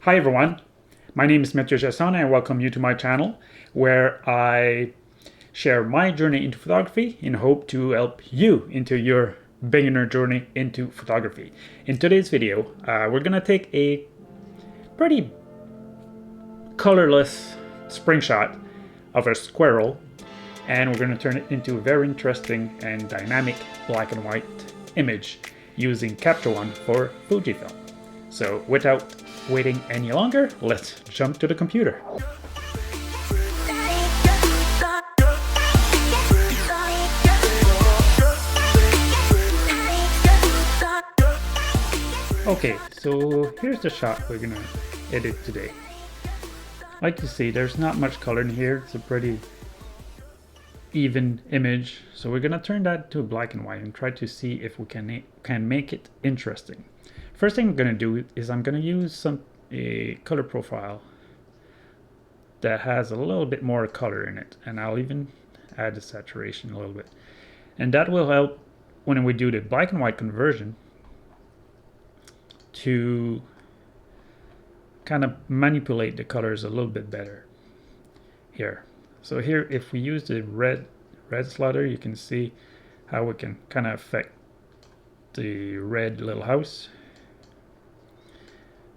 Hi everyone, my name is Mathieu Jasson and I welcome you to my channel where I share my journey into photography in hope to help you into your beginner journey into photography. In today's video, we're going to take a pretty colorless spring shot of a squirrel and we're going to turn it into a very interesting and dynamic black and white image using Capture One for Fujifilm. So without waiting any longer, let's jump to the computer. Okay, so here's the shot we're gonna edit today. Like you see, there's not much color in here. It's a pretty even image. So we're gonna turn that to black and white and try to see if we can make it interesting. First thing I'm gonna do is I'm gonna use a color profile that has a little bit more color in it, and I'll even add the saturation a little bit, and that will help when we do the black and white conversion to kind of manipulate the colors a little bit better here. So here, if we use the red slider, you can see how we can kind of affect the red little house,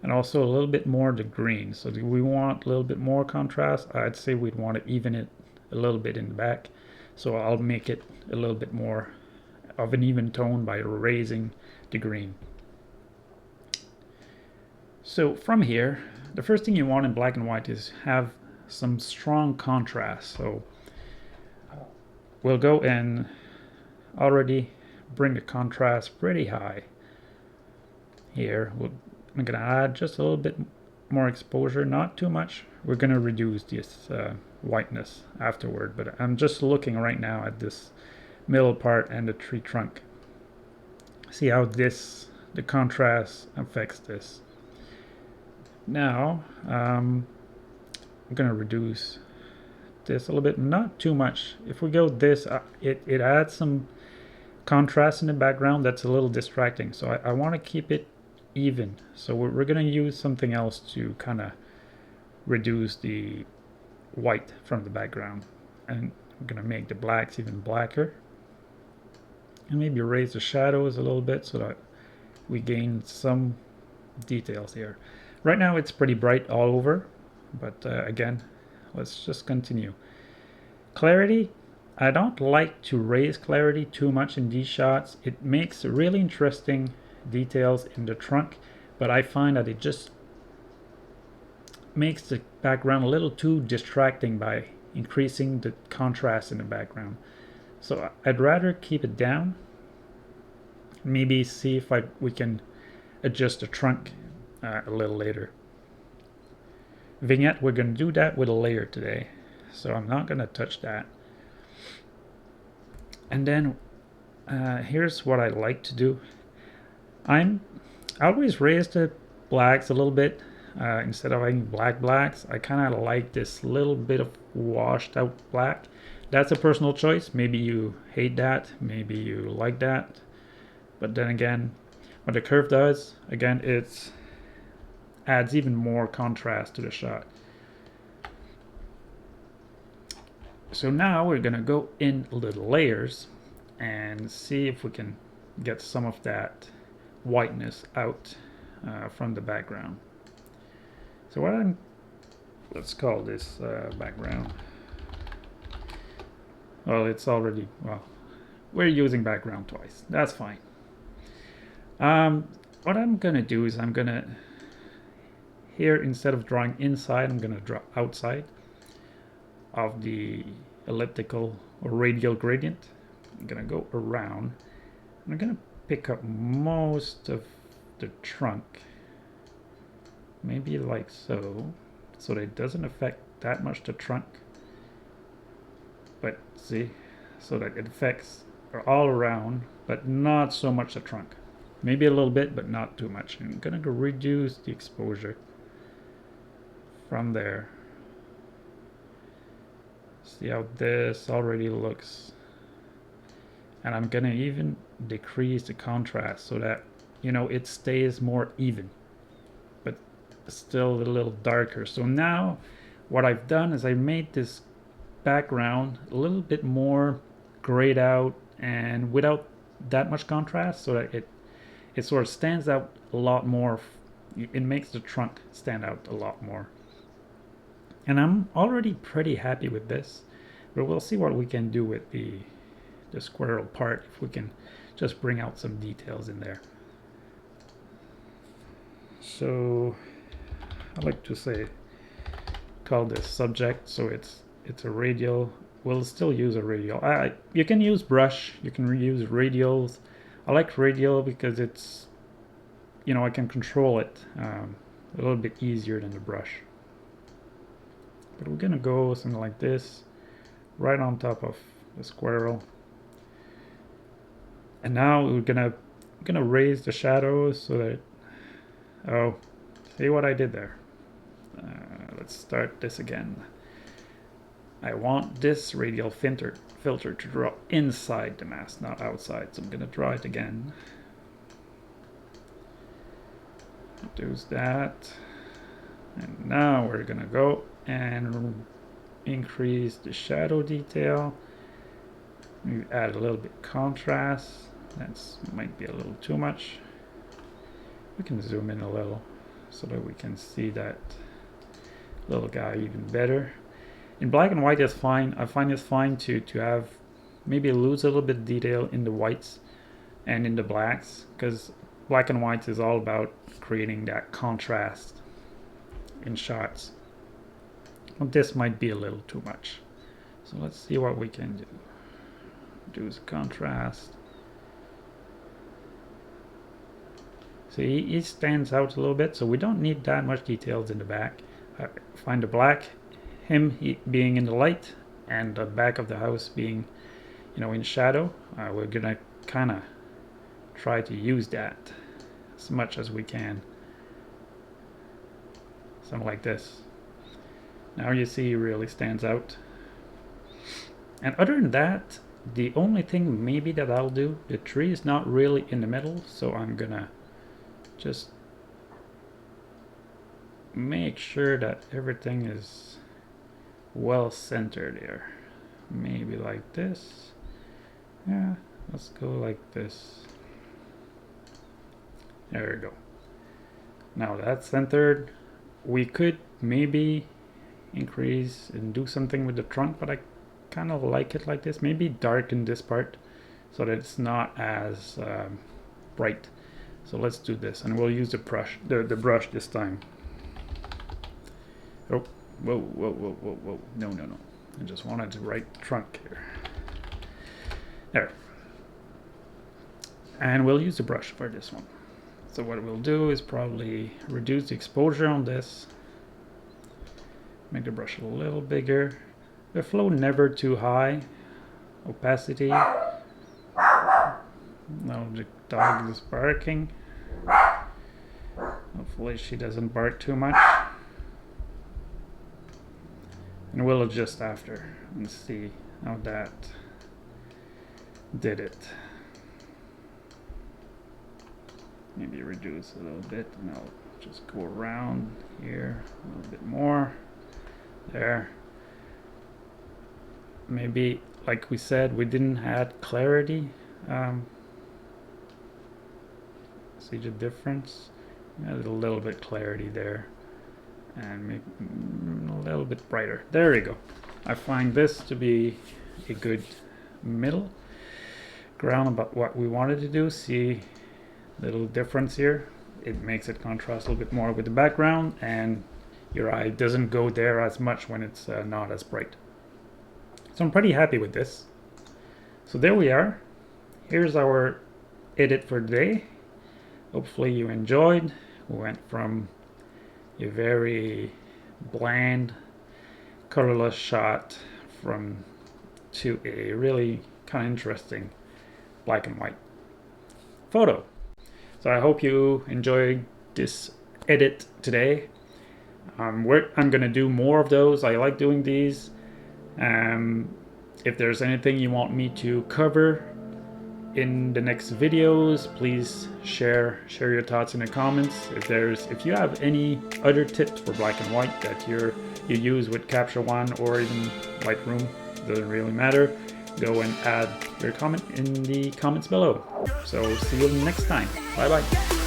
and also a little bit more the green. So do we want a little bit more contrast? I'd say we'd want to even it a little bit in the back. So I'll make it a little bit more of an even tone by raising the green. So from here, the first thing you want in black and white is have some strong contrast. So we'll go and already bring the contrast pretty high here. I'm going to add just a little bit more exposure, not too much. We're going to reduce this whiteness afterward, but I'm just looking right now at this middle part and the tree trunk. See how the contrast affects this. Now, I'm going to reduce this a little bit, not too much. If we go this, it adds some contrast in the background that's a little distracting. So I want to keep it even. So we're going to use something else to kind of reduce the white from the background, and I'm going to make the blacks even blacker and maybe raise the shadows a little bit so that we gain some details here. Right now it's pretty bright all over, but again, let's just continue. Clarity, I don't like to raise clarity too much in these shots. It makes really interesting details in the trunk, but I find that it just makes the background a little too distracting by increasing the contrast in the background. So I'd rather keep it down, maybe see if we can adjust the trunk a little later. Vignette, we're going to do that with a layer today, so I'm not going to touch that. And then here's what I like to do. I always raise the blacks a little bit. Instead of having blacks, I kind of like this little bit of washed out black. That's a personal choice. Maybe you hate that, maybe you like that. But then again, what the curve does, again, it adds even more contrast to the shot. So now we're gonna go in little layers and see if we can get some of that whiteness out from the background. So let's call this background. Well, it's already, we're using background twice. That's fine. What I'm gonna do is here, instead of drawing inside, I'm gonna draw outside of the elliptical or radial gradient. I'm gonna go around. I'm gonna pick up most of the trunk, maybe like so that it doesn't affect that much the trunk, but see, so that it affects all around but not so much the trunk, maybe a little bit but not too much. I'm gonna go reduce the exposure from there. See how this already looks, and I'm gonna even decrease the contrast so that it stays more even. But still a little darker. So now what I've done is I made this background a little bit more grayed out and without that much contrast, so that it sort of stands out a lot more. It makes the trunk stand out a lot more. And I'm already pretty happy with this, but we'll see what we can do with the squirrel part, if we can just bring out some details in there. So I like to say, call this subject, so it's a radial. We'll still use a radial. You can use brush, you can reuse radials. I like radial because it's, I can control it a little bit easier than the brush. But we're gonna go something like this, right on top of the squirrel. And now we're gonna raise the shadows so that, oh, see what I did there? Let's start this again. I want this radial filter to draw inside the mask, not outside. So I'm gonna draw it again. Do that. And now we're gonna go and increase the shadow detail. We add a little bit contrast. That might be a little too much. We can zoom in a little so that we can see that little guy even better. In black and white is fine. I find it's fine to have maybe lose a little bit of detail in the whites and in the blacks, because black and white is all about creating that contrast in shots. Well, this might be a little too much. So let's see what we can do. Do the contrast. See, he stands out a little bit, so we don't need that much details in the back. Find the black, him being in the light, and the back of the house being, in shadow. We're gonna kind of try to use that as much as we can. Something like this. Now you see he really stands out. And other than that, the only thing maybe that I'll do, the tree is not really in the middle, so I'm gonna just make sure that everything is well centered here. Maybe like this. Yeah, let's go like this. There we go. Now that's centered. We could maybe increase and do something with the trunk, but I kind of like it like this. Maybe darken this part so that it's not as bright. So let's do this, and we'll use the brush this time. Oh, whoa. No. I just wanted the right trunk here. There. And we'll use the brush for this one. So what we'll do is probably reduce the exposure on this. Make the brush a little bigger. The flow never too high. Opacity. Now the dog is barking. Hopefully she doesn't bark too much. And we'll adjust after and see how that did it. Maybe reduce a little bit, and I'll just go around here a little bit more. There. Maybe, like we said, we didn't add clarity. See the difference? Add a little bit clarity there, and maybe a little bit brighter. There we go. I find this to be a good middle ground about what we wanted to do. See little difference here. It makes it contrast a little bit more with the background, and your eye doesn't go there as much when it's not as bright. So I'm pretty happy with this. So there we are. Here's our edit for today. Hopefully you enjoyed. We went from a very bland, colorless shot to a really kind of interesting black and white photo. So I hope you enjoyed this edit today. I'm going to do more of those. I like doing these. If there's anything you want me to cover in the next videos. Please share your thoughts in the comments. If you have any other tips for black and white that you use with Capture One or even Lightroom, doesn't really matter, go and add your comment in the comments below. So see you next time. Bye bye.